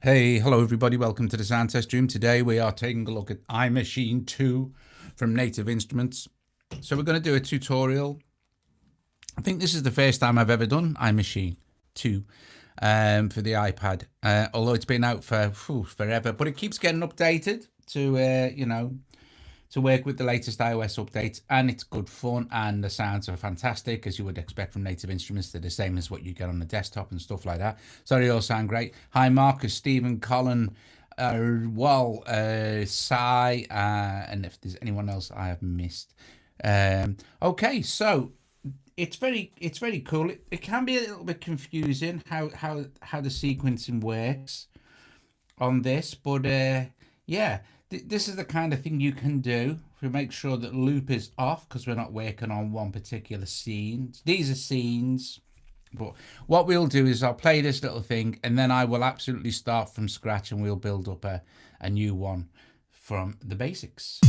Hey, hello everybody, welcome to the sound test room. Today we are taking a look at iMaschine 2 from Native Instruments. So we're going to do a tutorial. I think this is the first time I've ever done iMaschine 2 for the iPad, although it's been out for forever, but it keeps getting updated to, to work with the latest iOS updates, and it's good fun, and the sounds are fantastic, as you would expect from Native Instruments. They're the same as what you get on the desktop and stuff like that. So they all sound great. Hi Marcus, Stephen, Colin, Sci, and if there's anyone else I have missed. Okay, so it's very cool. It can be a little bit confusing how the sequencing works on this, but yeah, this is the kind of thing you can do to make sure that loop is off, because we're not working on one particular scene. These are scenes, but what we'll do is I'll play this little thing, and then I will absolutely start from scratch, and we'll build up a new one from the basics.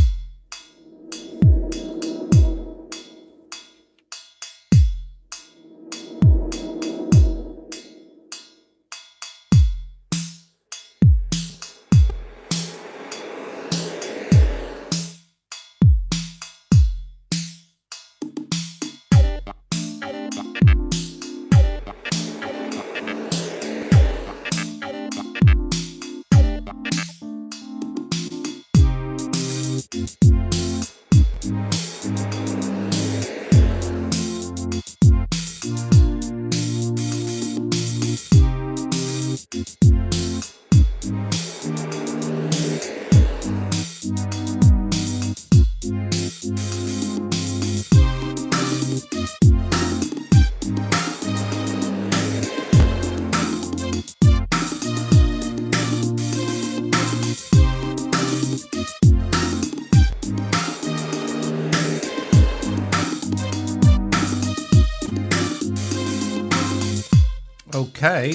Okay,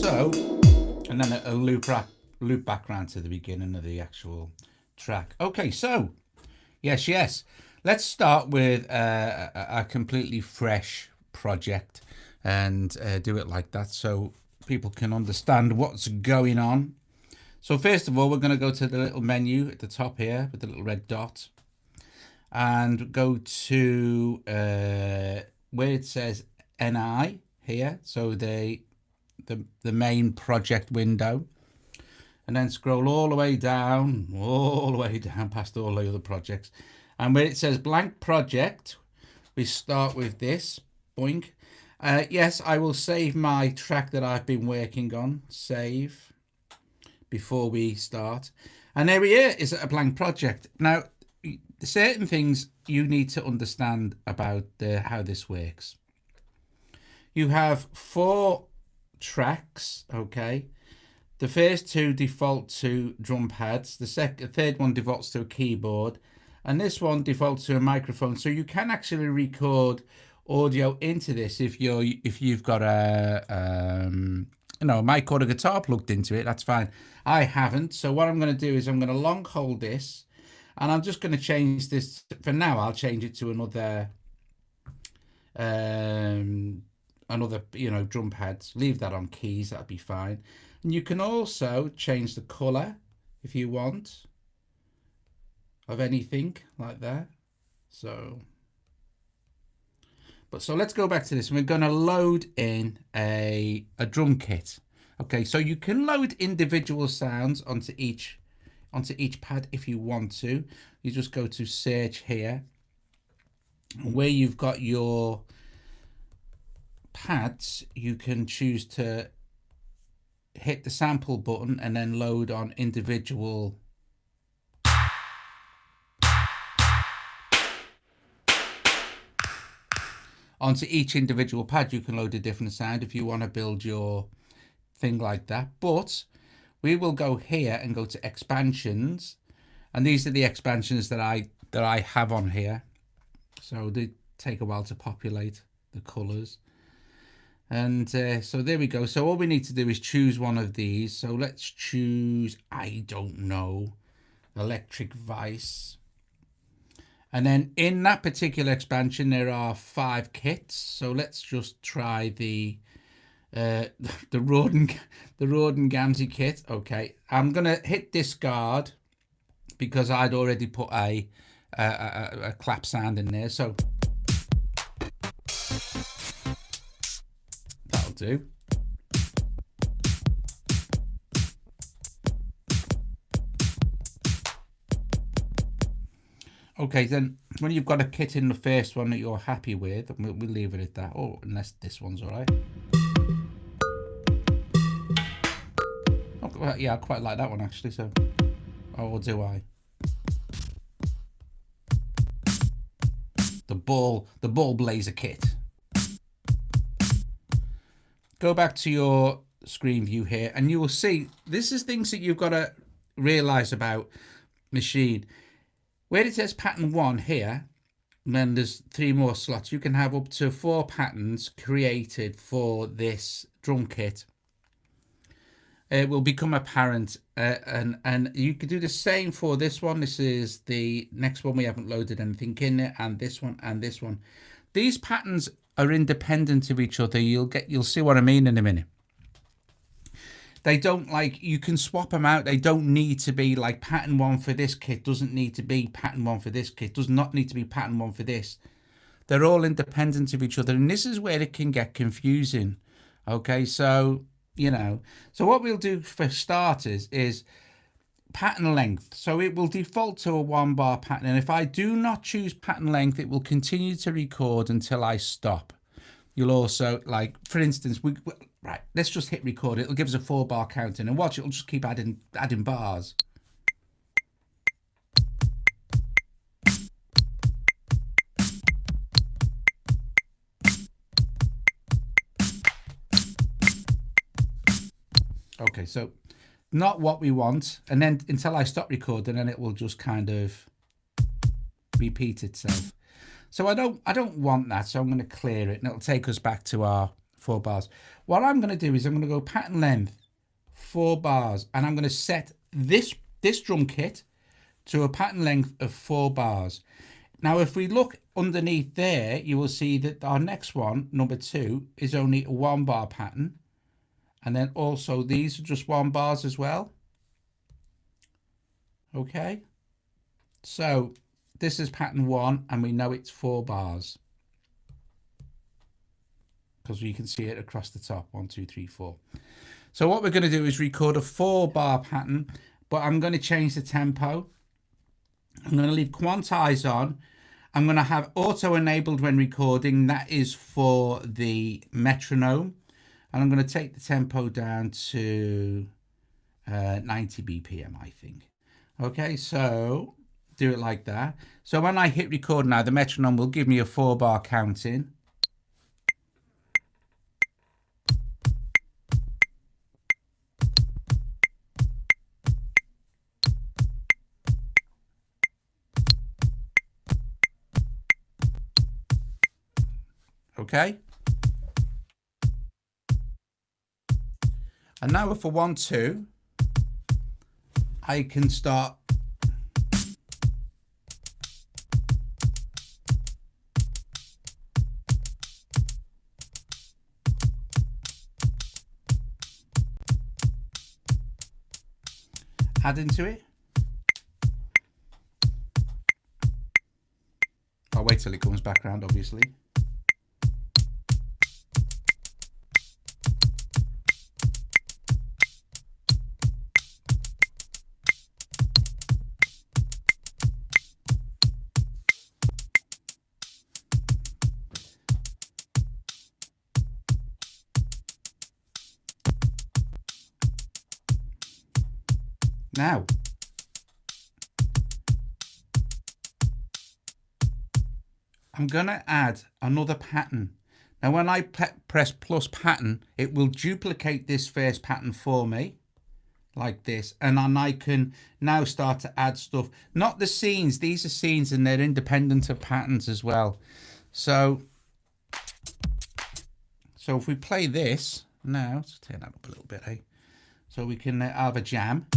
so, and then a loop back round to the beginning of the actual track. Okay, so, yes. Let's start with a completely fresh project and do it like that so people can understand what's going on. So first of all, we're going to go to the little menu at the top here with the little red dot and go to where it says NI here, so the main project window, and then scroll all the way down past all the other projects, and where it says blank project, we start with this. Boink. Yes, I will save my track that I've been working on. Save before we start, and there we are, is a blank project. Now, certain things you need to understand about how this works. You have 4 tracks, okay? The first 2 default to drum pads. The third one defaults to a keyboard, and this one defaults to a microphone. So you can actually record audio into this if you've got a mic or a guitar plugged into it. That's fine. I haven't. So what I'm going to do is I'm going to long hold this, and I'm just going to change this. For now, I'll change it to another drum pads. Leave that on keys, that'd be fine. And you can also change the color if you want of anything like that. So let's go back to this. We're going to load in a drum kit. Okay, so you can load individual sounds onto each pad if you want to. You just go to search here, where you've got your pads, you can choose to hit the sample button and then load on individual onto each individual pad. You can load a different sound if you want to build your thing like that. But we will go here and go to expansions, and these are the expansions that I have on here. So they take a while to populate the colors. And so there we go. So all we need to do is choose one of these. So let's choose, I don't know, Electric Vice. And then in that particular expansion, there are 5 kits. So let's just try the uh, the Rawdon Gamsey kit. Okay, I'm gonna hit discard because I'd already put a clap sound in there, so that'll do. Okay, then when you've got a kit in the first one that you're happy with, we'll leave it at that. Oh, unless this one's all right. Oh, well, yeah, I quite like that one actually. So, or do I? The ball blazer kit. Go back to your screen view here, and you will see this is things that you've got to realize about Maschine. Where it says pattern 1 here, and then there's 3 more slots, you can have up to 4 patterns created for this drum kit. It will become apparent, and you can do the same for this one. This is the next one. We haven't loaded anything in it, and this one and this one. These patterns are independent of each other. You'll see what I mean in a minute. They don't, like, you can swap them out. They don't need to be like pattern 1 for this kit doesn't need to be pattern 1 for this kit, does not need to be pattern 1 for this. They're all independent of each other, and this is where it can get confusing. Okay, so you know, so what we'll do for starters is pattern length. So it will default to a 1 bar pattern, and if I do not choose pattern length, it will continue to record until I stop. You'll also, like, for instance, right, let's just hit record. It'll give us a 4 bar counting, and watch, it'll just keep adding bars. Okay, so not what we want, and then until I stop recording, and it will just kind of repeat itself. So I don't want that, so I'm going to clear it, and it'll take us back to our 4 bars. What I'm going to do is I'm going to go pattern length 4 bars, and I'm going to set this drum kit to a pattern length of 4 bars. Now, if we look underneath there, you will see that our next one, number 2, is only a 1 bar pattern. And then also these are just 1 bars as well. Okay. So this is pattern 1, and we know it's 4 bars. Because you can see it across the top. 1, 2, 3, 4. So what we're going to do is record a 4 bar pattern, but I'm going to change the tempo. I'm going to leave quantize on. I'm going to have auto enabled when recording. That is for the metronome. And I'm going to take the tempo down to 90 BPM, I think. Okay, so do it like that. So when I hit record now, the metronome will give me a 4 bar counting. Okay. And now if I want to, I can start adding to it. I'll wait till it comes back around, obviously. Now, I'm going to add another pattern. Now, when I press plus pattern, it will duplicate this first pattern for me, like this. And then I can now start to add stuff. Not the scenes. These are scenes, and they're independent of patterns as well. So if we play this now, let's turn that up a little bit, eh? So we can have a jam.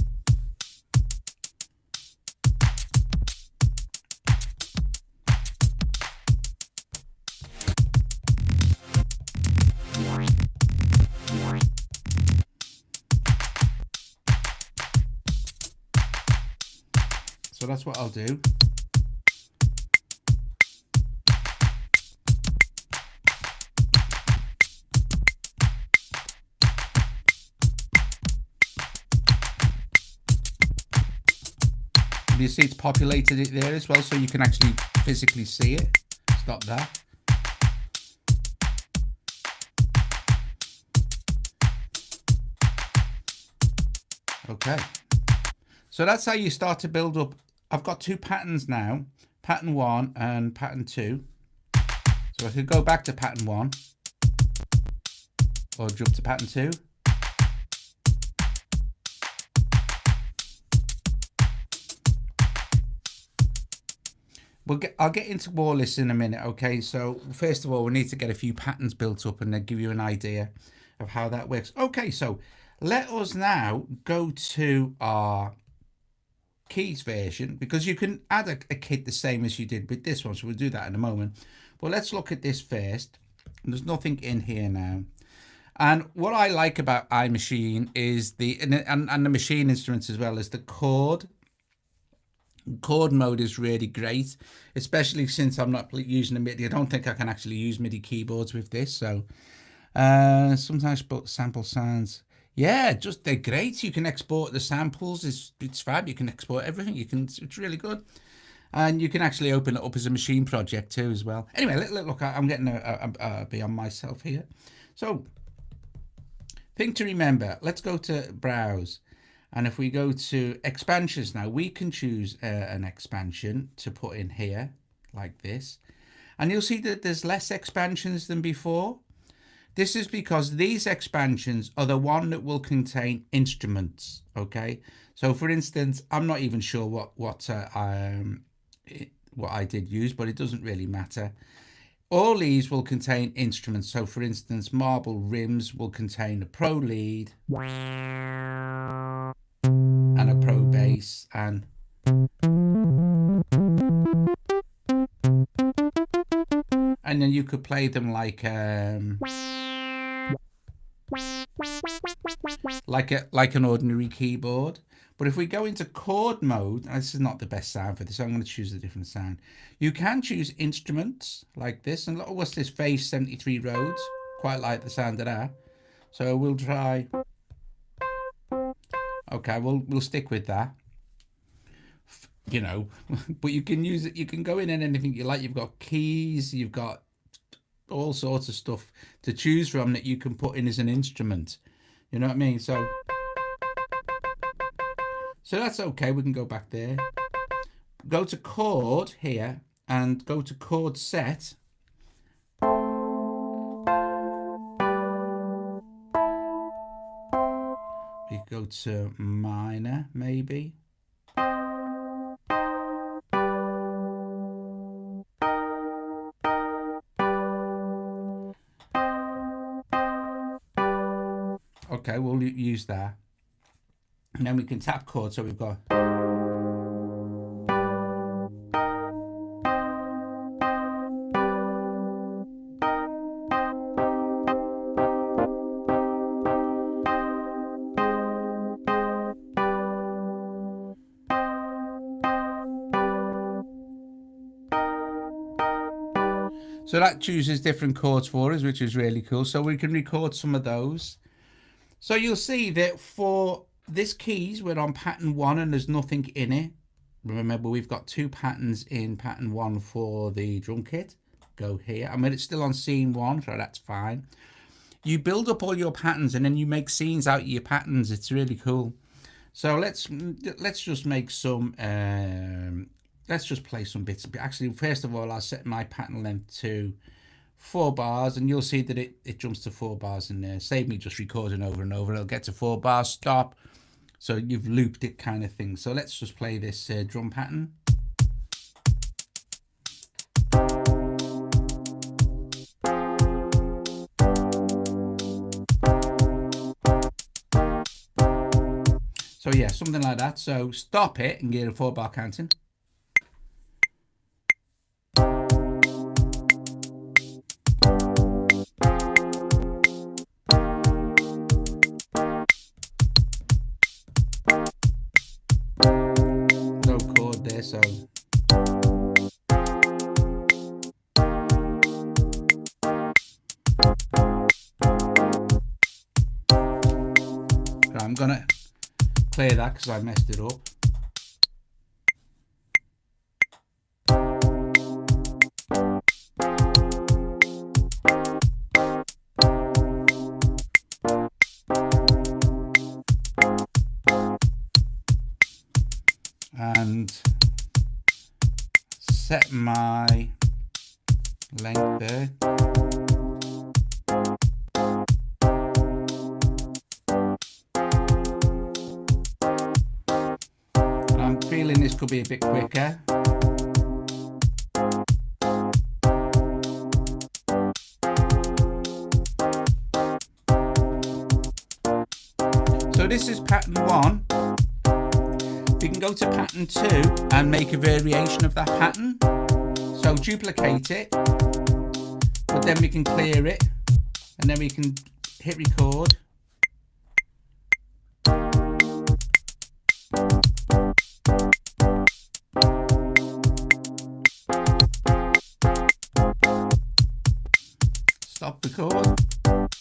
So that's what I'll do. You see it's populated it there as well, so you can actually physically see it. Stop that. Okay, so that's how you start to build up. I've got two patterns now, pattern 1 and pattern 2. So I could go back to pattern 1 or jump to pattern 2. I'll get into all this in a minute, okay? So first of all, we need to get a few patterns built up and then give you an idea of how that works. Okay, so let us now go to our keys version, because you can add a kit the same as you did with this one. So we'll do that in a moment. But let's look at this first. There's nothing in here now. And what I like about iMaschine is and the machine instruments as well, is the chord mode is really great, especially since I'm not using a MIDI. I don't think I can actually use MIDI keyboards with this. So sometimes sample sounds. Yeah, just they're great. You can export the samples. It's fab. You can export everything. It's really good. And you can actually open it up as a machine project too as well. Anyway, look, I'm getting a beyond myself here. So thing to remember, let's go to browse. And if we go to expansions now, we can choose an expansion to put in here like this. And you'll see that there's less expansions than before. This is because these expansions are the one that will contain instruments, okay? So for instance, I'm not even sure what I did use, but it doesn't really matter. All these will contain instruments. So for instance, Marble Rims will contain a pro lead and a pro bass, and then you could play them like an ordinary keyboard. But if we go into chord mode, and this is not the best sound for this, so I'm going to choose a different sound. You can choose instruments like this, and look, what's this? Phase 73 Rhodes. Quite like the sound of that. So we'll try. Okay, we'll stick with that. You know, but you can use it. You can go in and anything you like. You've got keys. You've got all sorts of stuff to choose from that you can put in as an instrument. You know what I mean? So that's okay. We can go back there. Go to chord here and go to chord set. We go to minor, maybe. Okay, we'll use that. And then we can tap chord, so we've got. So that chooses different chords for us, which is really cool. So we can record some of those. So you'll see that for this keys, we're on pattern 1 and there's nothing in it. Remember, we've got 2 patterns in pattern 1 for the drum kit. Go here. I mean, it's still on scene 1, so that's fine. You build up all your patterns and then you make scenes out of your patterns. It's really cool. So let's just make some. Let's just play some bits. Actually, first of all, I'll set my pattern length to 4 bars, and you'll see that it jumps to 4 bars in there. Save me just recording over and over. It'll get to 4 bars, stop. So you've looped it kind of thing. So let's just play this drum pattern. So yeah, something like that. So stop it and get a 4 bar counting. So I'm gonna clear that because I messed it up. And set my length there. And I'm feeling this could be a bit quicker. So this is pattern 1. We can go to pattern 2 and make a variation of that pattern. So duplicate it, but then we can clear it, and then we can hit record. Stop record.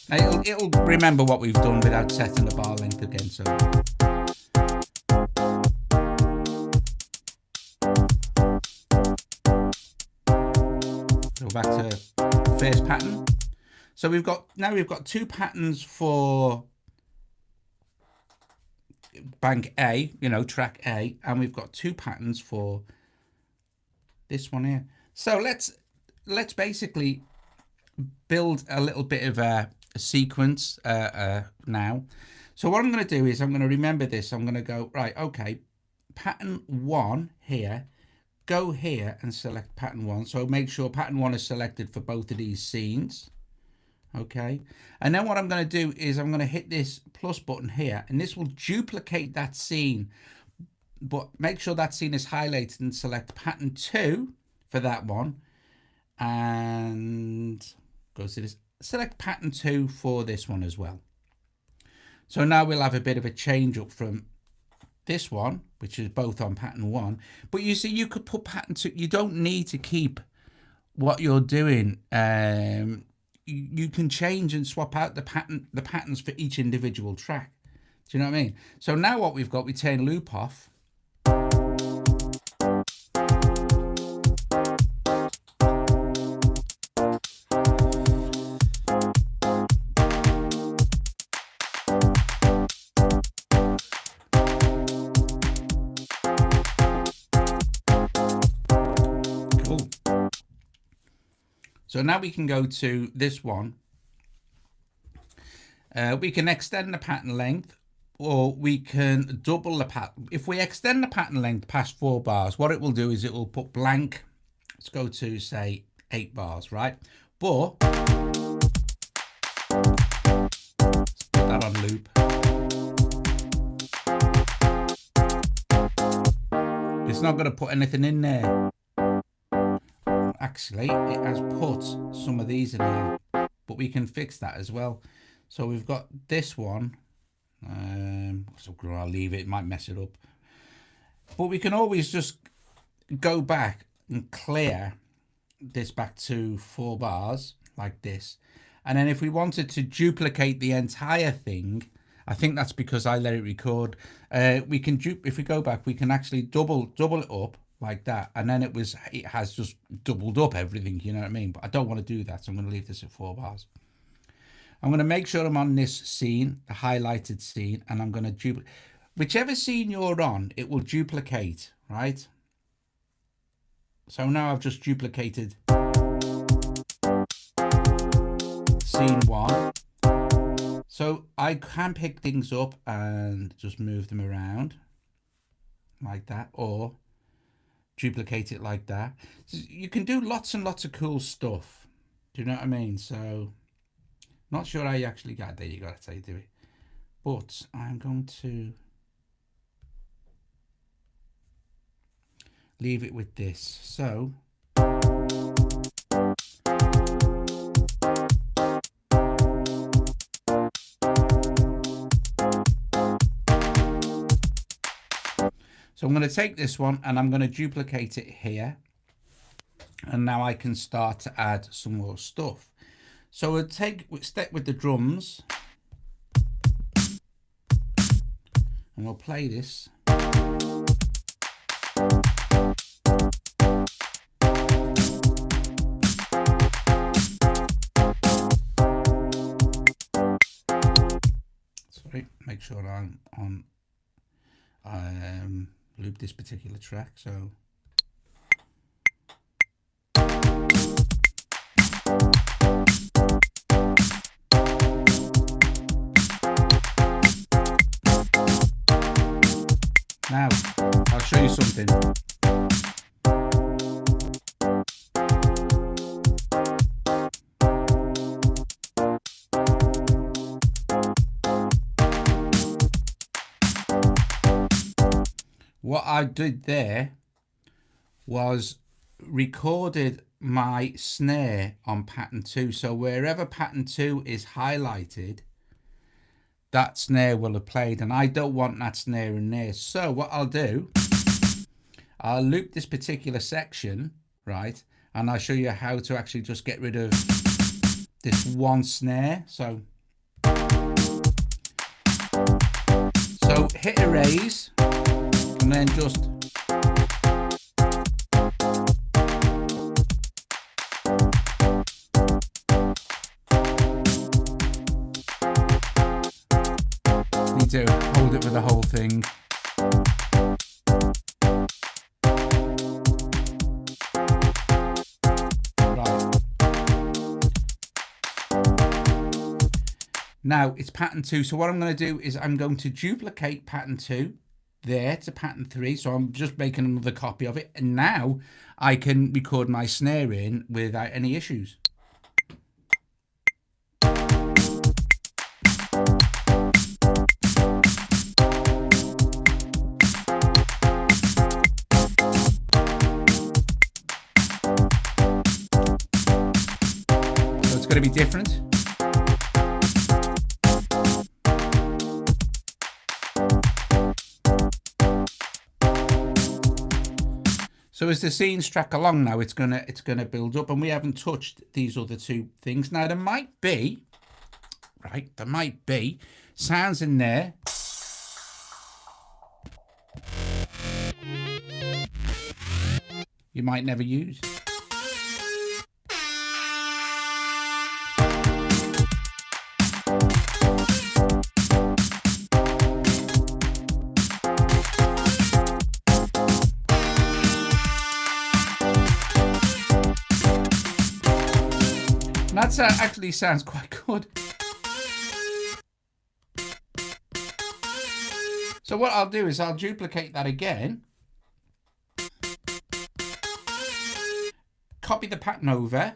Now it'll remember what we've done without setting the bar length again. So go back to first pattern. So we've got 2 patterns for bank A, track A, and we've got 2 patterns for this one here. So let's basically build a little bit of a sequence now. So what I'm going to do is I'm going to remember this. I'm going to go, right, okay, pattern 1 here, go here and select pattern 1. So make sure pattern 1 is selected for both of these scenes. Okay, and then what I'm going to do is I'm going to hit this plus button here, and this will duplicate that scene, but make sure that scene is highlighted and select pattern 2 for that one, and go to this, select pattern 2 for this one as well. So now we'll have a bit of a change up from this one, which is both on pattern 1, but you see you could put pattern 2. You don't need to keep what you're doing. You can change and swap out the patterns for each individual track. Do you know what I mean? So now what we've got, we turn loop off. Cool. So now we can go to this one. We can extend the pattern length, or we can double the pattern. If we extend the pattern length past 4 bars, what it will do is it will put blank. Let's go to, say, 8 bars, right? But let's put that on loop. It's not going to put anything in there. Actually, it has put some of these in here, but we can fix that as well. So we've got this one. So I'll leave it. It might mess it up, but we can always just go back and clear this back to 4 bars like this, and then if we wanted to duplicate the entire thing, I think that's because I let it record. We can if we go back, we can actually double it up like that, and then it has just doubled up everything, you know what I mean? But I don't want to do that, so I'm going to leave this at 4 bars. I'm going to make sure I'm on this scene, the highlighted scene, and I'm going to duplicate. Whichever scene you're on, it will duplicate, right? So now I've just duplicated scene 1. So I can pick things up and just move them around like that, or duplicate it like that. So you can do lots and lots of cool stuff. Do you know what I mean? So not sure how you actually got there. You got to how you do it. But I'm going to leave it with this. So So I'm going to take this one and I'm going to duplicate it here. And now I can start to add some more stuff. So we'll step with the drums. And we'll play this. Sorry, make sure I'm on loop this particular track. So now I'll show you something. What I did there was recorded my snare on pattern 2. So wherever pattern 2 is highlighted, that snare will have played, and I don't want that snare in there. So what I'll do, I'll loop this particular section, right? And I'll show you how to actually just get rid of this one snare. So hit erase. And then just need to hold it for the whole thing. Right. Now it's pattern 2. So what I'm going to do is I'm going to duplicate pattern 2 there to pattern 3, so I'm just making another copy of it, and now I can record my snare in without any issues. So it's going to be different. So as the scenes track along now, it's gonna build up, and we haven't touched these other two things. Now there might be, right? There might be sounds in there you might never use. That actually sounds quite good. So what I'll do is I'll duplicate that again, copy the pattern over,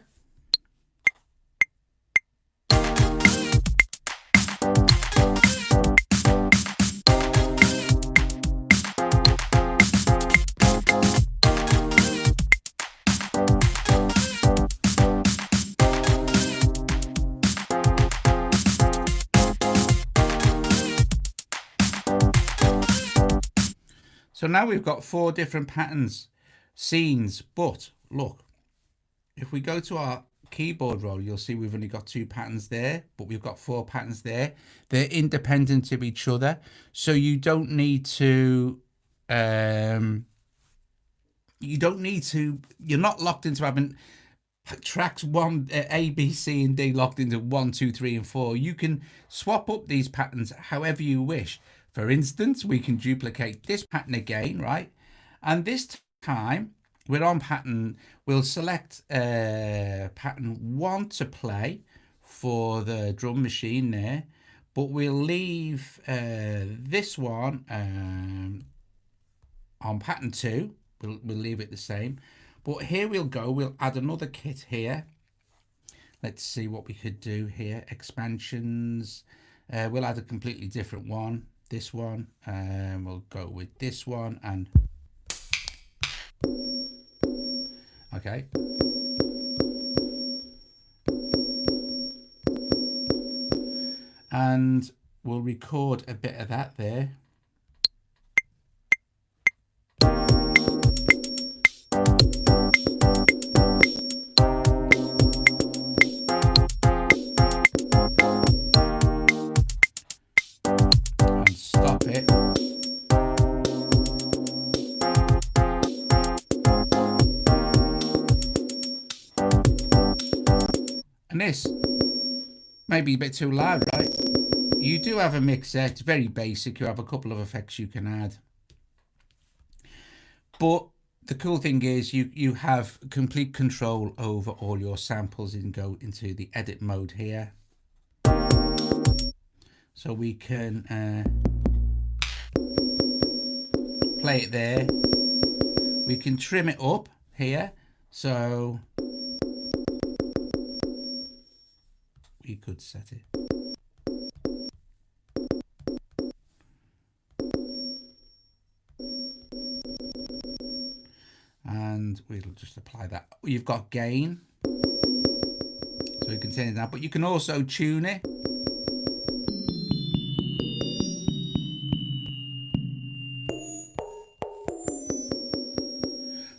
so now we've got 4 different patterns, scenes, but look, if we go to our keyboard roll, you'll see we've only got 2 patterns there, but we've got 4 patterns there. They're independent of each other, so you don't need to, you're not locked into having tracks 1, A, B, C, and D locked into 1, 2, 3, and 4. You can swap up these patterns however you wish. For instance, we can duplicate this pattern again, right? And this time we're on pattern, we'll select pattern 1 to play for the drum machine there, but we'll leave this one on pattern 2. We'll leave it the same. But here we'll go, we'll add another kit here. Let's see what we could do here. Expansions. We'll add a completely different one. This one. We'll go with this one and okay. And we'll record a bit of that there. this. Maybe a bit too loud, right? You do have a mixer. It's very basic. You have a couple of effects you can add. But the cool thing is you have complete control over all your samples and go into the edit mode here. So we can play it there. We can trim it up here. So we could set it. And we'll just apply that. You've got gain, so you can turn it down, but you can also tune it.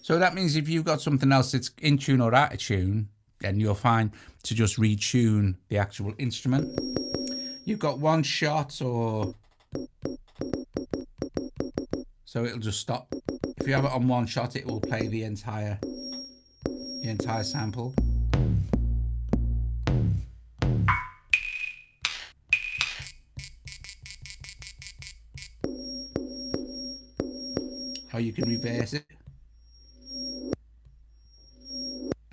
So that means if you've got something else that's in tune or out of tune, then you're fine to just retune the actual instrument. You've got one shot, or so it'll just stop. If you have it on one shot, it will play the entire sample. Or you can reverse it.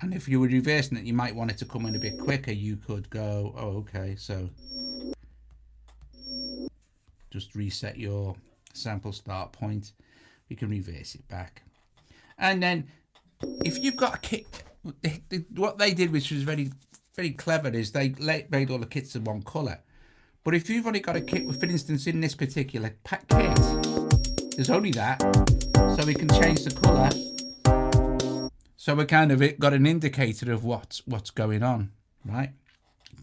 And if you were reversing it, you might want it to come in a bit quicker. You could go, oh, okay, so just reset your sample start point. You can reverse it back. And then if you've got a kit, what they did, which was very, very clever, is they made all the kits in one color. But if you've only got a kit with, for instance, in this particular kit, there's only that. So we can change the color. So we kind of got an indicator of what's going on, right?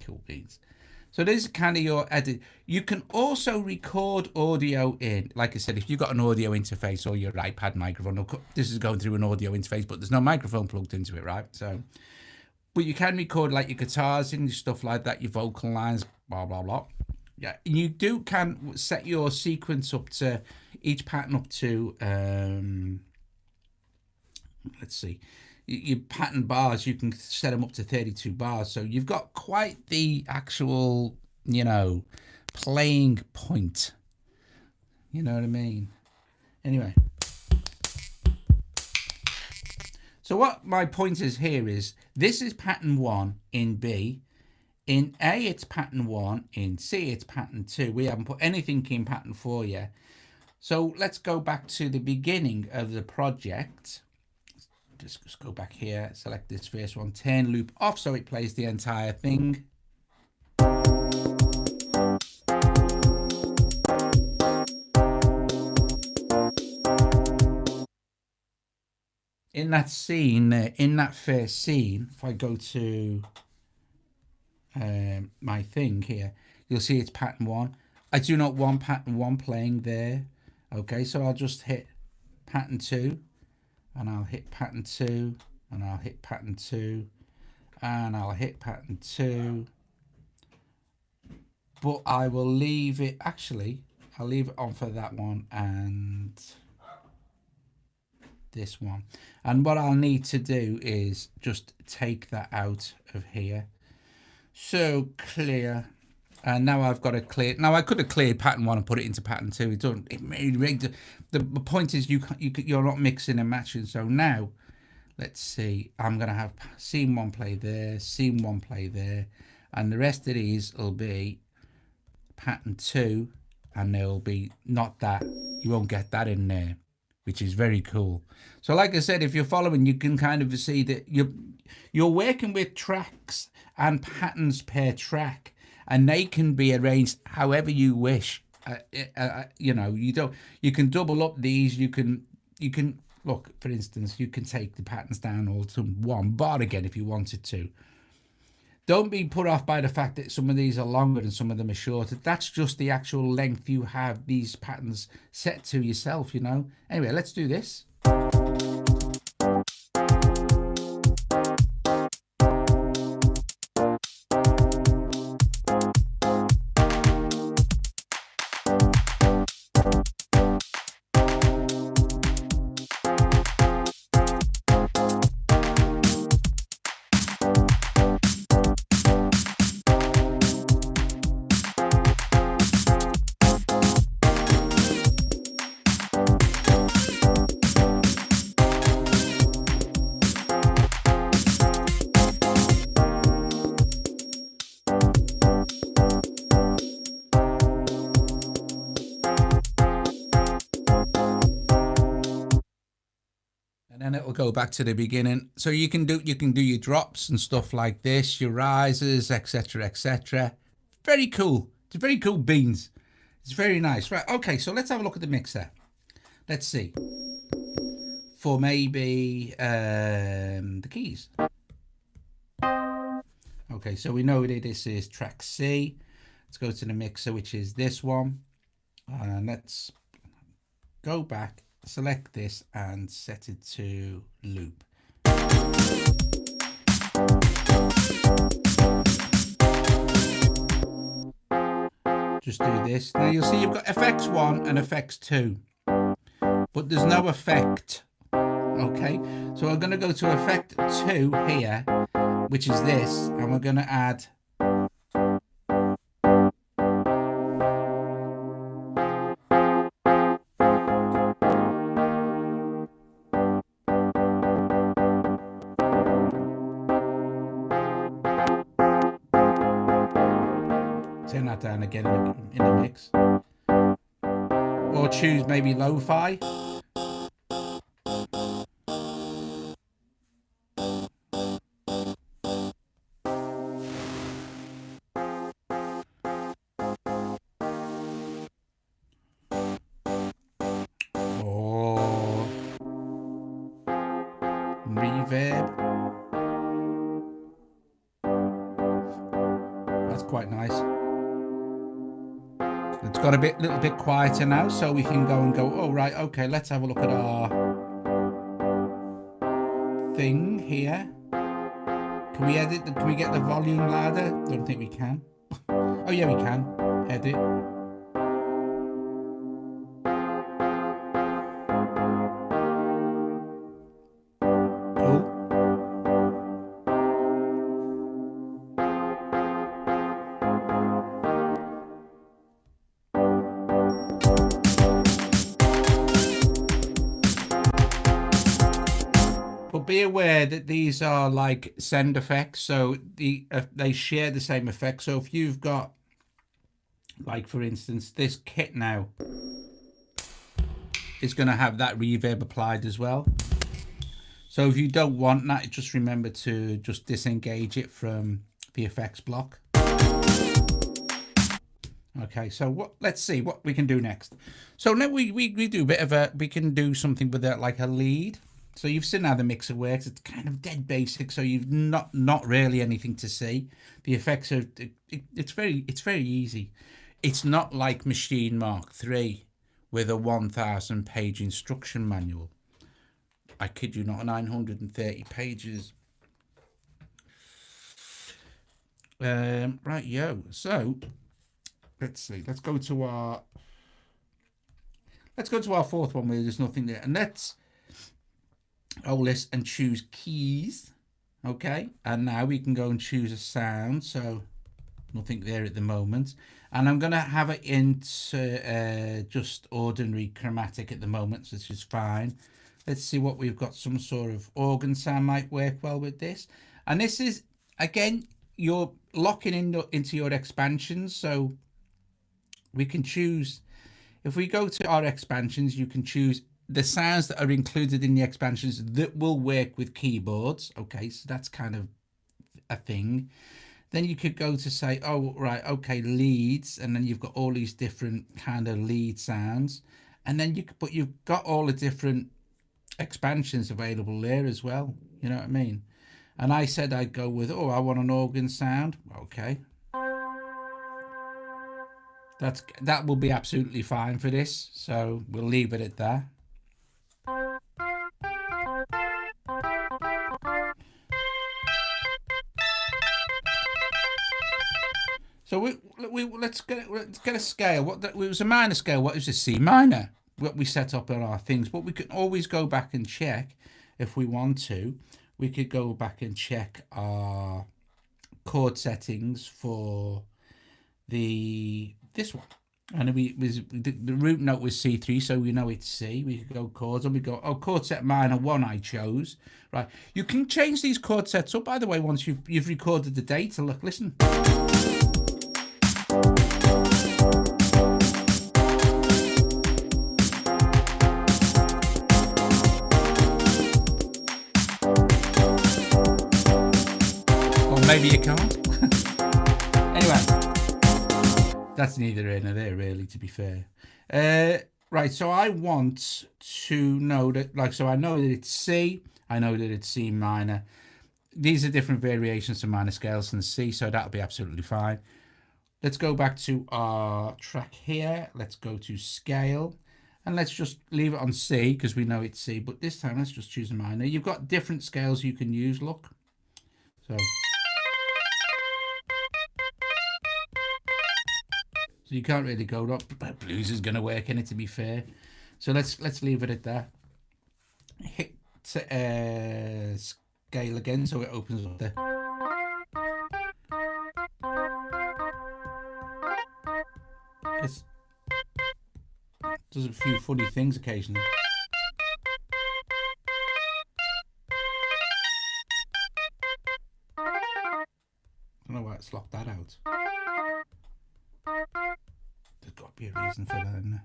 Cool beans. So this is kind of your edit. You can also record audio in, like I said, if you've got an audio interface or your iPad microphone, this is going through an audio interface, but there's no microphone plugged into it, right? So, but you can record like your guitars and stuff like that, your vocal lines, blah, blah, blah. Yeah, and you can set your sequence up to, each pattern up to, let's see, your pattern bars, you can set them up to 32 bars. So you've got quite the actual, you know, playing point. You know what I mean? Anyway. So what my point is here is, this is pattern 1 in B. In A, it's pattern 1. In C, it's pattern 2. We haven't put anything in pattern 4 yet. So let's go back to the beginning of the project. Just go back here, select this first one, turn loop off so it plays the entire thing. In that scene, in that first scene, if I go to my thing here, you'll see it's pattern 1. I do not want pattern 1 playing there. Okay, so I'll just hit pattern 2. And I'll hit pattern 2, and I'll hit pattern 2, and I'll hit pattern 2. But I will leave it, actually, I'll leave it on for that one and this one. And what I'll need to do is just take that out of here. So clear. And now I've got a clear. Now I could have cleared pattern 1 and put it into pattern 2. It don't. It really. The point is you're not mixing and matching. So now, let's see. I'm gonna have scene 1 play there, scene 1 play there, and the rest of these will be pattern 2, and there'll be not that. You won't get that in there, which is very cool. So like I said, if you're following, you can kind of see that you're working with tracks and patterns per track. And they can be arranged however you wish. You know, you can double up these. You can look, for instance, you can take the patterns down all to 1 bar again if you wanted to. Don't be put off by the fact that some of these are longer and some of them are shorter. That's just the actual length you have these patterns set to yourself, you know. Anyway, let's do this. go back to the beginning. So you can do your drops and stuff like this, your rises, etc., etc. Very cool. It's very cool beans. It's very nice. Right, okay, so let's have a look at the mixer. Let's see. For maybe the keys. Okay, so we know that this is track C. Let's go to the mixer, which is this one. And let's go back, select this and set it to loop. Just do this. Now you'll see you've got FX1 and FX2, but there's no effect. Okay, so we're going to go to effect 2 here, which is this, and we're going to add turn that down again in the mix, or choose maybe lo-fi. Or reverb. That's quite nice. It's got a little bit quieter now, so we can go and go, oh right, okay, let's have a look at our thing here. Can we edit? Can we get the volume louder? Don't think we can. Oh yeah, we can. Edit. Cool. But be aware that these are like send effects, so they share the same effect. So if you've got, like for instance, this kit now is going to have that reverb applied as well. So if you don't want that, just remember to just disengage it from the effects block. Okay, so let's see what we can do next. So now we do a bit of we can do something with that, like a lead. So you've seen how the mixer works. It's kind of dead basic, so you've not really anything to see. The effects are it's very easy. It's not like Maschine Mark III with a 1,000 page instruction manual. I kid you not, 930 pages. Right, yo. So let's see. Let's go to our fourth one where there's nothing there, and let's list and choose keys. Okay, and now we can go and choose a sound. So nothing there at the moment, and I'm gonna have it into just ordinary chromatic at the moment, so this is fine. Let's see what we've got. Some sort of organ sound might work well with this, and this is again you're locking into your expansions, so we can choose. If we go to our expansions, you can choose the sounds that are included in the expansions that will work with keyboards. Okay, so that's kind of a thing. Then you could go to say, oh right, okay, leads, and then you've got all these different kind of lead sounds, and then you've got all the different expansions available there as well. You know what I mean? And I said I'd go with, oh, I want an organ sound. Okay, that will be absolutely fine for this, so we'll leave it at that. So let's get a scale. It was a minor scale. What is a C minor? What we set up on our things, but we can always go back and check if we want to. We could go back and check our chord settings for this one, and the root note was C3, so we know it's C. We could go chords, and we go, oh, chord set minor 1 I chose. Right, you can change these chord sets up, by the way, once you've recorded the data. Look, listen. maybe you can't. Anyway, that's neither here nor there, really, to be fair. Right, so I want to know that, like, so I know that it's C, I know that it's C minor. These are different variations of minor scales than C, so that'll be absolutely fine. Let's go back to our track here. Let's go to scale. And let's just leave it on C because we know it's C. But this time, let's just choose a minor. You've got different scales you can use, look. So you can't really go up. Blues is going to work in it, to be fair. So let's leave it at that. Hit scale again so it opens up there. It does a few funny things occasionally. I don't know why it's locked that out. There's got to be a reason for that, isn't there?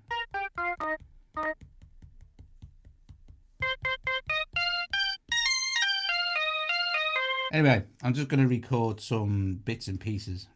Anyway, I'm just going to record some bits and pieces.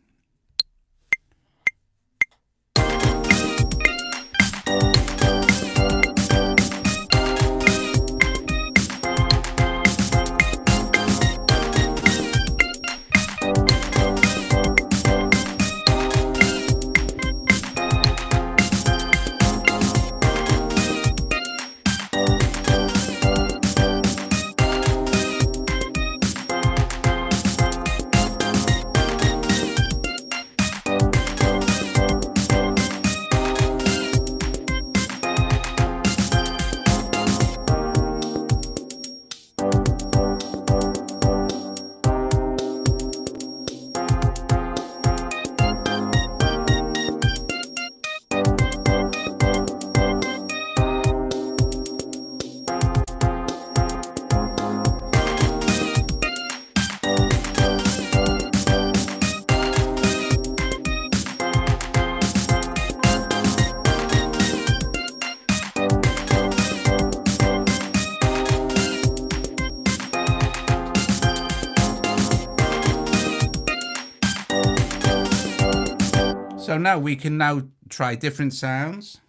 So now we can now try different sounds.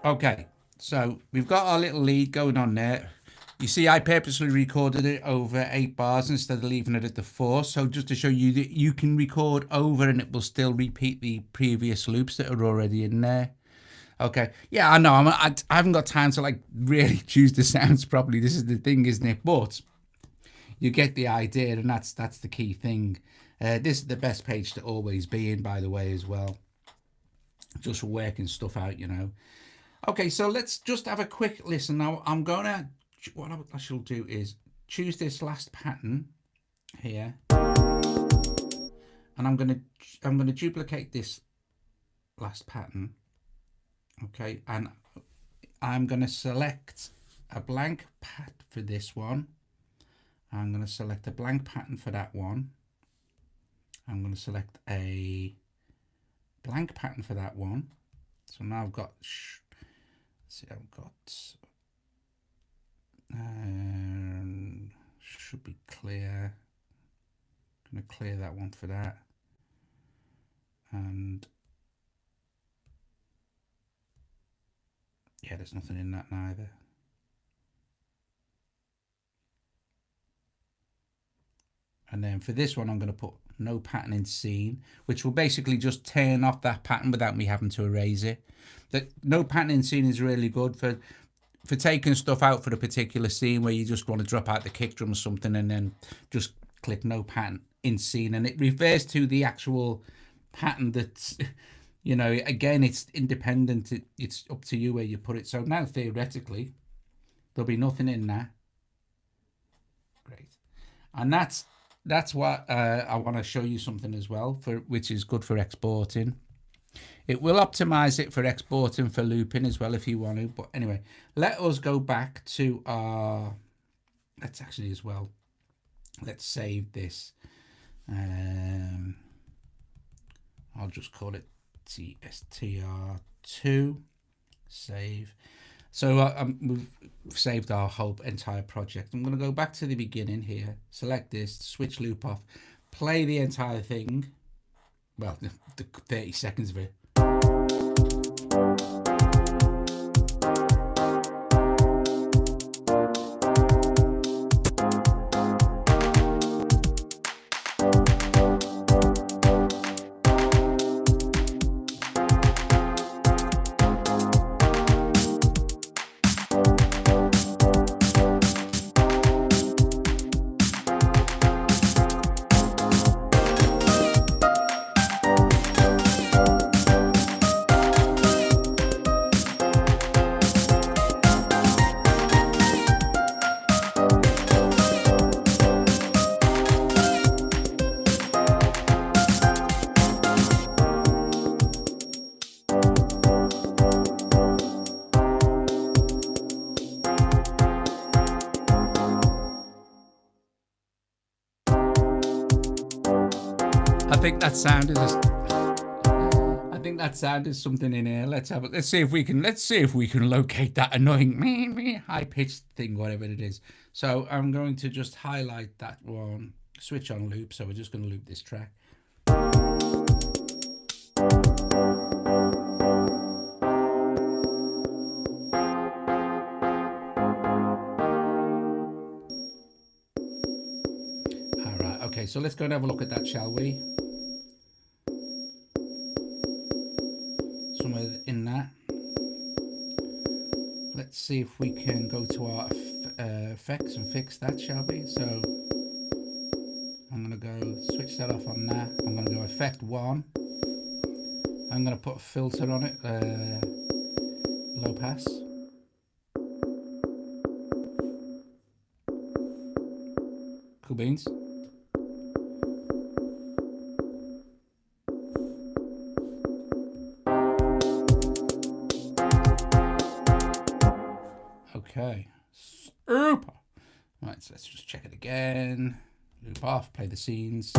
Okay, so we've got our little lead going on there. You see, I purposely recorded it over 8 bars instead of leaving it at the 4. So just to show you that you can record over and it will still repeat the previous loops that are already in there. Okay, yeah, I know. I haven't got time to like really choose the sounds properly. This is the thing, isn't it? But you get the idea, and that's the key thing. This is the best page to always be in, by the way, as well. Just for working stuff out, you know. Okay, so let's just have a quick listen. Now, what I shall do is choose this last pattern here, and I'm gonna duplicate this last pattern. Okay, and I'm gonna select a blank pad for this one. I'm gonna select a blank pattern for that one. I'm gonna select a blank pattern for that one. So now I've got. See, I've got should be clear. I'm gonna clear that one for that, and yeah, there's nothing in that neither. And then for this one, I'm going to put no pattern in scene, which will basically just turn off that pattern without me having to erase it. That no pattern in scene is really good for for taking stuff out for a particular scene where you just want to drop out the kick drum or something, and then just click no pattern in scene, and it refers to the actual pattern that's, you know, again, it's independent. It's up to you where you put it. So now theoretically there'll be nothing in there. Great. And that's what I want to show you something as well, for which is good for exporting. It will optimize it for exporting for looping as well if you want to. But anyway, let us go back to our, let's actually as well, let's save this. I'll just call it TSTR2, save. So we've saved our whole entire project. I'm going to go back to the beginning here, select this, switch loop off, play the entire thing. Well, the 30 seconds of it. I think that sound is something in here. Let's see if we can locate that annoying high pitched thing, whatever it is. So I'm going to just highlight that one, switch on loop. So we're just going to loop this track. All right. Okay. So let's go and have a look at that, shall we? Somewhere in that. Let's see if we can go to our effects and fix that, shall we? So I'm going to go switch that off on that. I'm going to go effect 1. I'm going to put a filter on it, low pass. Cool beans. Okay, super. Right, so let's just check it again. Loop off, play the scenes.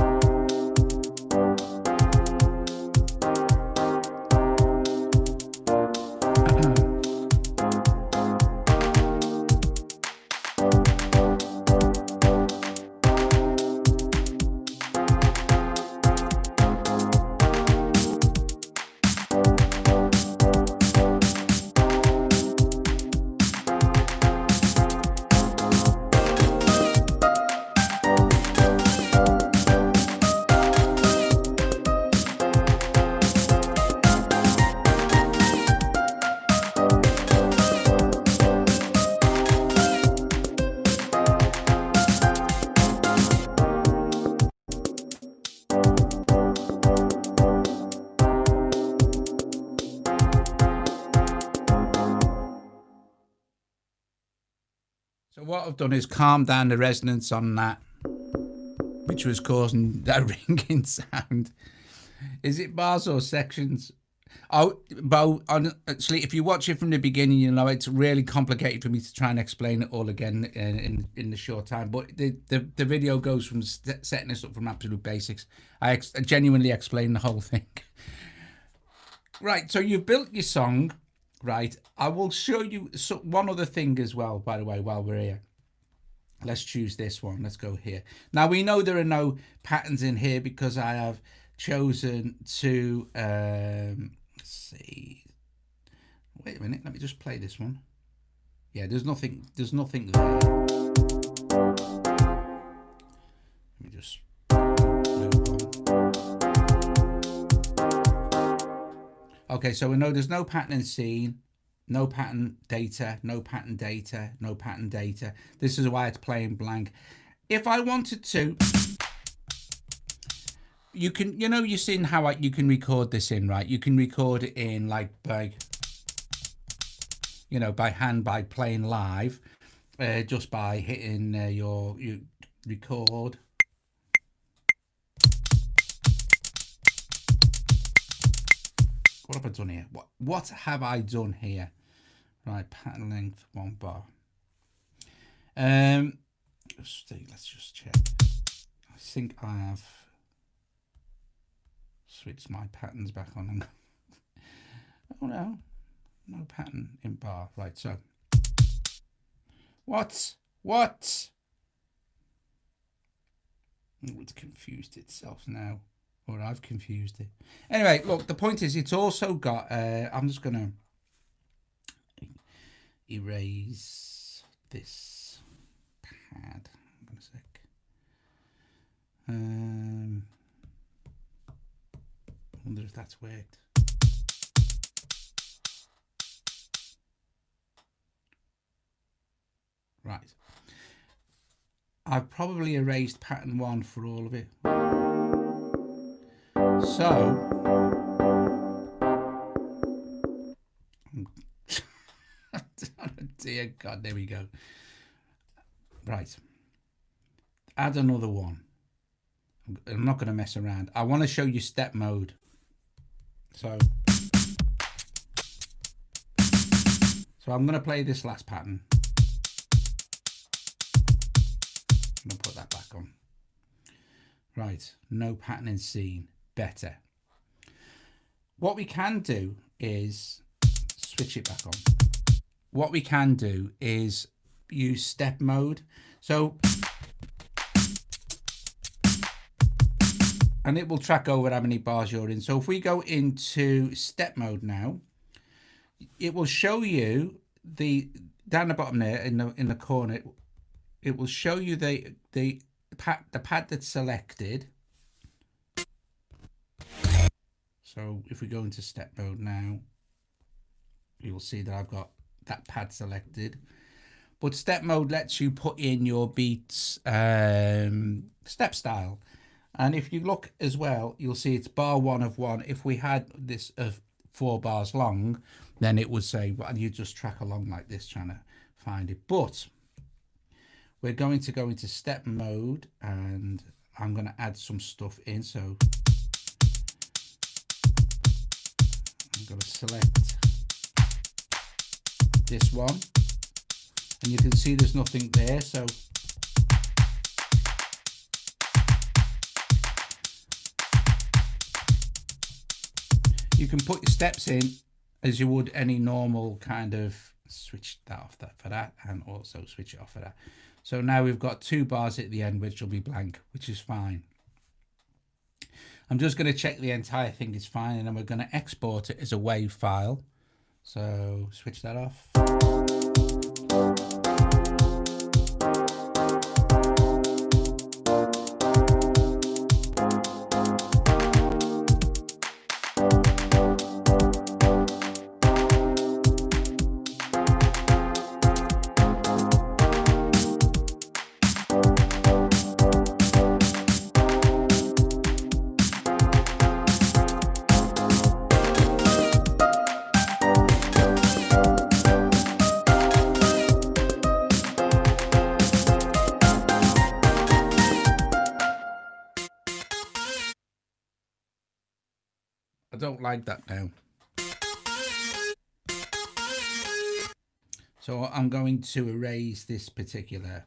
So what I've done is calm down the resonance on that, which was causing that ringing sound. Is it bars or sections? Oh, but honestly, if you watch it from the beginning, you know it's really complicated for me to try and explain it all again in the short time. But the video goes from setting this up from absolute basics. I genuinely explain the whole thing. Right, so you've built your song. Right, I will show you one other thing as well, by the way, while we're here. Let's choose this one. Let's go here. Now, we know there are no patterns in here because I have chosen to, let's see. Wait a minute, let me just play this one. Yeah, there's nothing there. Let me just loop on. Okay, so we know there's no pattern in scene. no pattern data, no pattern data, no pattern data. This is why it's playing blank. If I wanted to, you can, you know, you've seen how you can record this in, right? You can record it in like by, you know, by hand, by playing live, just by hitting your record. What have I done here? What have I done here? Right, pattern length 1 bar. Let's just check. I think I have switched my patterns back on. Oh no, no pattern in bar. Right, so what? Oh, it's confused itself now. Or I've confused it. Anyway, look, the point is it's also got, I'm just going to erase this pad. Hang on a sec. I wonder if that's worked. Right. I've probably erased pattern 1 for all of it. So, oh dear God, there we go. Right, add another one. I'm not going to mess around. I want to show you step mode. So I'm going to play this last pattern. I'm going to put that back on. Right, no patterning scene. Better. What we can do is switch it back on. What we can do is use step mode. So, and it will track over how many bars you're in. So if we go into step mode now, it will show you the down the bottom there in the corner. It will show you the pad that's selected. So if we go into step mode now, you will see that I've got that pad selected. But step mode lets you put in your beats step style. And if you look as well, you'll see it's bar 1 of 1. If we had this 4 bars long, then it would say, well, you just track along like this trying to find it. But we're going to go into step mode and I'm going to add some stuff in. So I'm going to select this one and you can see there's nothing there. So you can put your steps in as you would any normal kind of switch that off that for that and also switch it off for that. So now we've got 2 bars at the end which will be blank, which is fine. I'm just going to check the entire thing is fine and then we're going to export it as a WAV file. So switch that off. I don't like that now. So I'm going to erase this particular.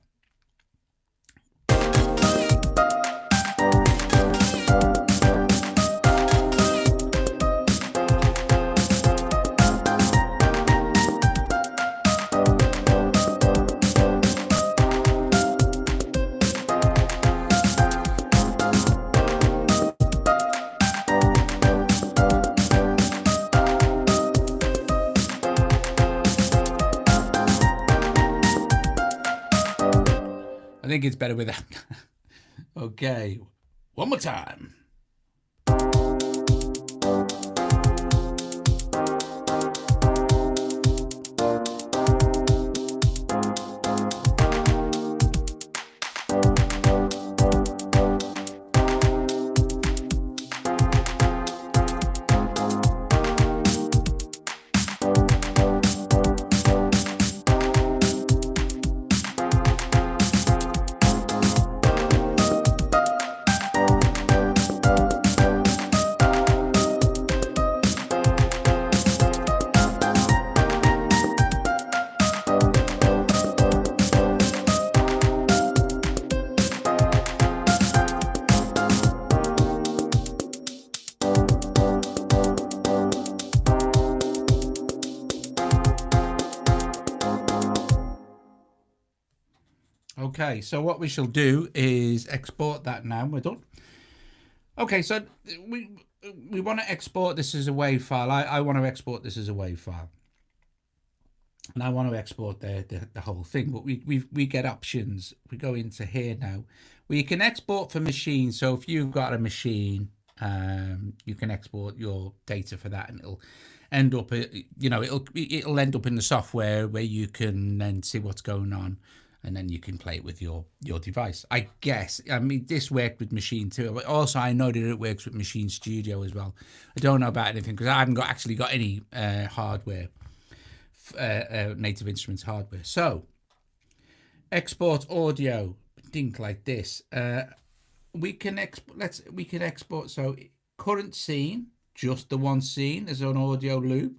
I think it's better with that. Okay, one more time. Okay, so what we shall do is export that now. We're done. Okay, so we want to export this as a WAV file. I want to export this as a WAV file. And I want to export the whole thing, but we get options. We go into here now. We can export for machine. So if you've got a machine, you can export your data for that, and it'll end up, it'll end up in the software where you can then see what's going on, and then you can play it with your device. I guess. I mean, this worked with Machine too, but also I know that it works with Machine Studio as well. I don't know about anything because I haven't actually got any hardware. Native Instruments hardware. So export audio, think like this. We can export. So current scene, just the one scene as an audio loop.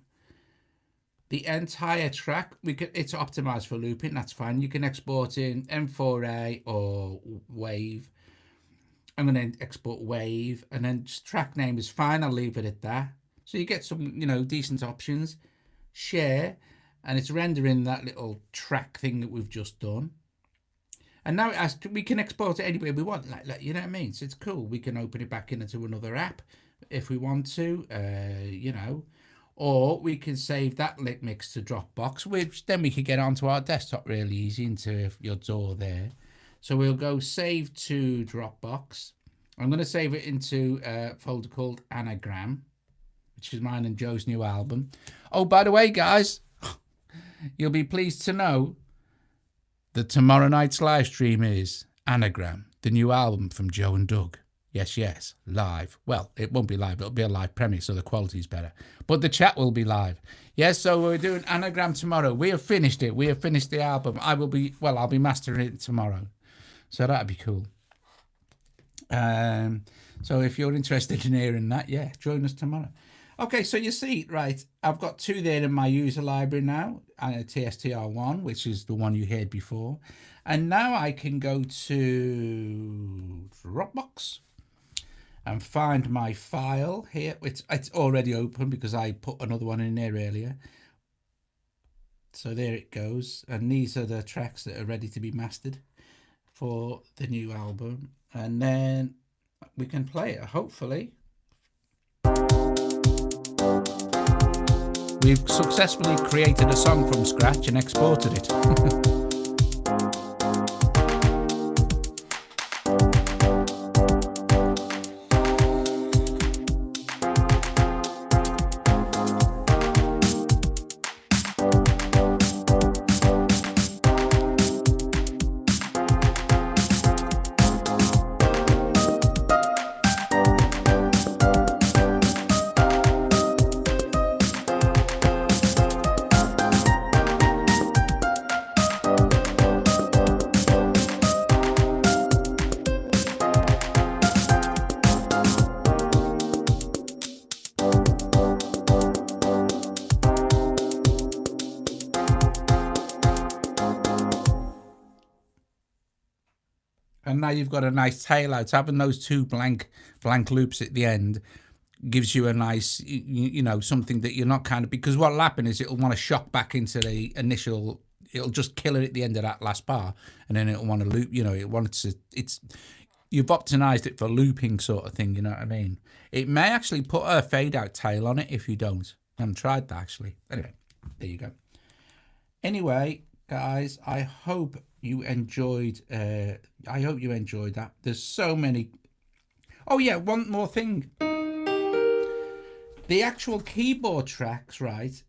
The entire track, it's optimized for looping. That's fine. You can export in M4A or WAV. I'm going to export WAV, and then just track name is fine. I'll leave it at that. So you get some, decent options. Share. And it's rendering that little track thing that we've just done. And now we can export it anywhere we want, like you know what I mean? So it's cool. We can open it back into another app if we want to, or we can save that lick mix to Dropbox, which then we could get onto our desktop really easy into your DAW there. So we'll go save to Dropbox. I'm going to save it into a folder called Anagram, which is mine and Joe's new album. Oh, by the way, guys, you'll be pleased to know that tomorrow night's live stream is Anagram, the new album from Joe and Doug. Yes, live. Well, it won't be live. It'll be a live premiere, so the quality's better. But the chat will be live. Yes, so we're doing Anagram tomorrow. We have finished it. We have finished the album. I'll be mastering it tomorrow. So that'd be cool. So if you're interested in hearing that, yeah, join us tomorrow. Okay, so you see, right, I've got two there in my user library now, and a TSTR1, which is the one you heard before. And now I can go to Dropbox and find my file here. It's already open because I put another one in there earlier. So there it goes. And these are the tracks that are ready to be mastered for the new album. And then we can play it, hopefully. We've successfully created a song from scratch and exported it. And now you've got a nice tail out. Having those two blank loops at the end gives you a nice, something that you're not kind of, because what'll happen is it'll want to shock back into the initial, it'll just kill it at the end of that last bar, and then it'll want to loop, it wants to, you've optimized it for looping sort of thing, you know what I mean? It may actually put a fade out tail on it if you don't. I haven't tried that actually. Anyway, there you go. Anyway, guys, I hope you enjoyed that. There's so many. Oh yeah, one more thing. The actual keyboard tracks, right?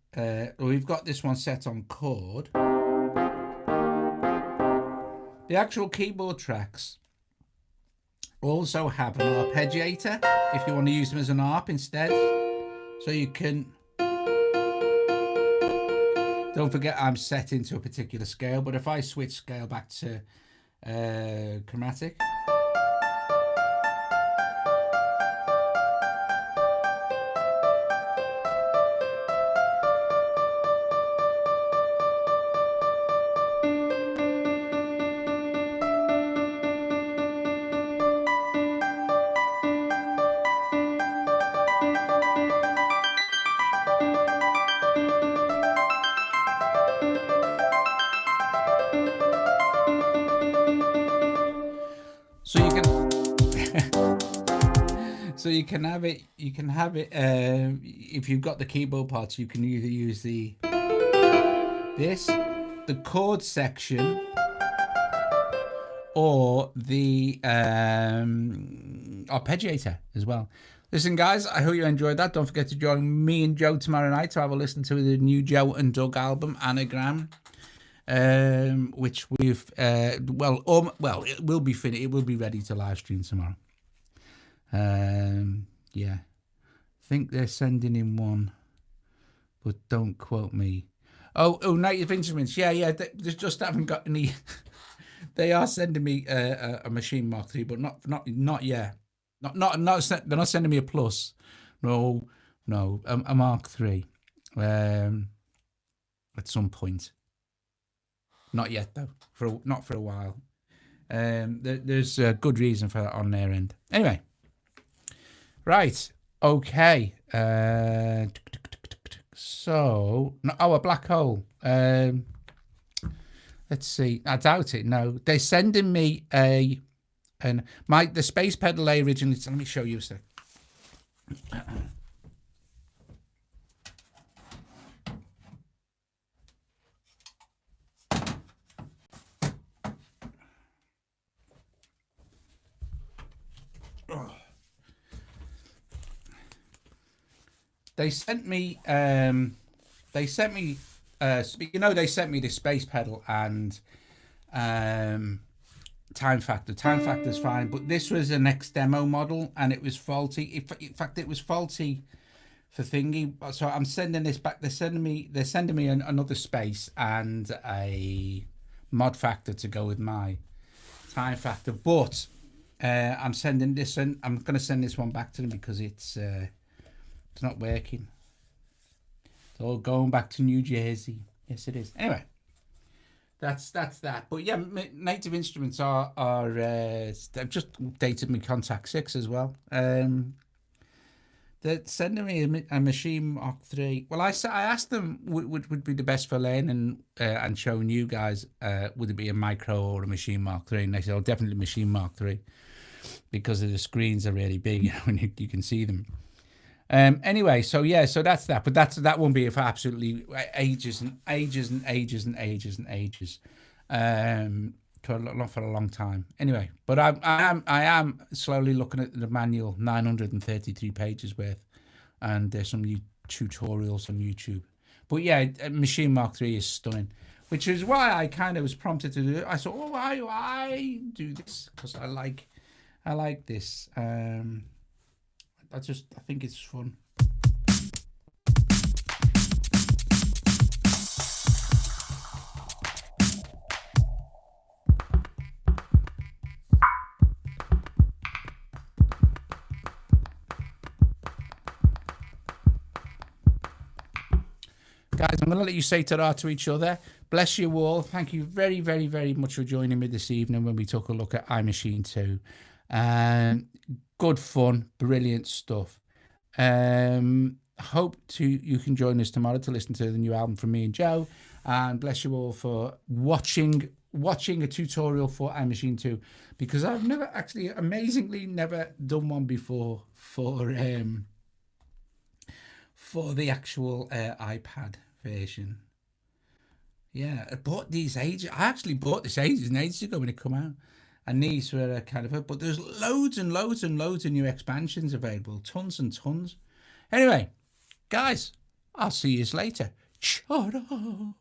We've got this one set on chord. The actual keyboard tracks also have an arpeggiator if you want to use them as an arp instead. So you can. Don't forget I'm set into a particular scale, but if I switch scale back to chromatic. So you can so you can have it if you've got the keyboard parts, you can either use the chord section or the arpeggiator as well. Listen, guys, I hope you enjoyed that. Don't forget to join me and Joe tomorrow night to have a listen to the new Joe and Doug album, Anagram, which we've it will be finished. It will be ready to live stream tomorrow. Yeah, I think they're sending in one, but don't quote me. Oh, Native Instruments. Yeah. They just haven't got any. They are sending me a Machine Mark III, but not yet. Not. They're not sending me a Plus. No, a Mark III. At some point. Not yet though. Not for a while. There's a good reason for that on their end. Anyway. Right. Okay. So, a black hole. Let's see. I doubt it. No, they're sending me the space pedal originally. Let me show you a sec. They sent me they sent me the space pedal and time factor. Time factor's fine, but this was an X demo model and it was faulty. In fact, it was faulty for thingy. So I'm sending this back. They're sending me another space and a mod factor to go with my time factor. But I'm sending this and I'm going to send this one back to them because it's not working. It's all going back to New Jersey. Yes, it is. Anyway, that's that. But yeah, Native Instruments are they've just updated my Contact 6 as well. They're sending me a Machine Mark III. Well, I asked them would be the best for learning and showing you guys. Would it be a Micro or a Machine Mark III? And they said, oh, definitely Machine Mark III because the screens are really big, when you can see them. Anyway, so that's that. But that won't be for absolutely ages and ages and ages and ages and ages. For a long time. Anyway, but I am slowly looking at the manual, 933 pages worth, and there's some new tutorials on YouTube. But yeah, Machine Mark III is stunning, which is why I kind of was prompted to do it. I thought, oh, why do this? Because I like this. I think it's fun. Guys, I'm going to let you say ta-ra to each other. Bless you all. Thank you very, very, very much for joining me this evening when we took a look at iMaschine 2. Good fun, brilliant stuff. Hope you can join us tomorrow to listen to the new album from me and Joe. And bless you all for watching a tutorial for iMaschine 2, because I've amazingly never done one before for the actual iPad version. Yeah, I actually bought this ages and ages ago when it came out. And these were kind of but there's loads and loads and loads of new expansions available. Tons and tons. Anyway, guys, I'll see you later. Ciao.